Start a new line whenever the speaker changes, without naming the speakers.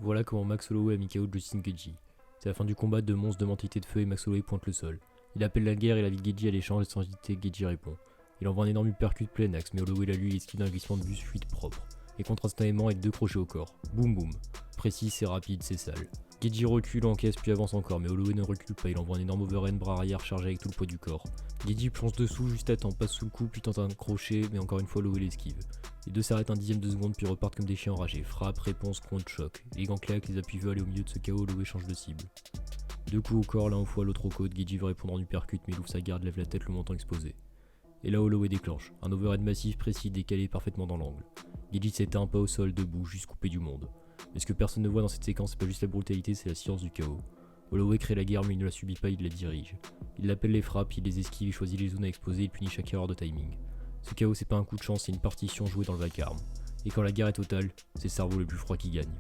Voilà comment Max Holloway a mis KO Justin Gaethje. C'est la fin du combat, de monstres de mentalité de feu et Max Holloway pointe le sol. Il appelle la guerre et la vie de Gaethje à l'échange et sans hésiter, Gaethje répond. Il envoie un énorme uppercut plein axe, mais Holloway l'a lui esquive d'un glissement de bus fuite propre. Et contre instantanément avec 2 crochets au corps. Boum boum. Précis, c'est rapide, c'est sale. Gaethje recule, encaisse puis avance encore, mais Holloway ne recule pas, il envoie un énorme overhand bras arrière chargé avec tout le poids du corps. Gaethje plonge dessous juste à temps, passe sous le coup puis tente un crochet, mais encore une fois Holloway l'esquive. Les deux s'arrêtent un dixième de seconde puis repartent comme des chiens enragés. Frappe, réponse, contre, choc. Les gants claquent, les appuis veulent aller au milieu de ce chaos, Holloway change de cible. 2 coups au corps, l'un au foie, l'autre au côte, Gaethje veut répondre en uppercut mais il ouvre sa garde, lève la tête, le menton exposé. Et là Holloway déclenche, un overhead massif précis décalé parfaitement dans l'angle. Gaethje s'éteint pas au sol, debout, juste coupé du monde. Mais ce que personne ne voit dans cette séquence, c'est pas juste la brutalité, c'est la science du chaos. Holloway crée la guerre mais il ne la subit pas, il la dirige. Il appelle les frappes, il les esquive, il choisit les zones à exposer, il punit chaque erreur de timing. Ce chaos c'est pas un coup de chance, c'est une partition jouée dans le vacarme. Et quand la guerre est totale, c'est le cerveau le plus froid qui gagne.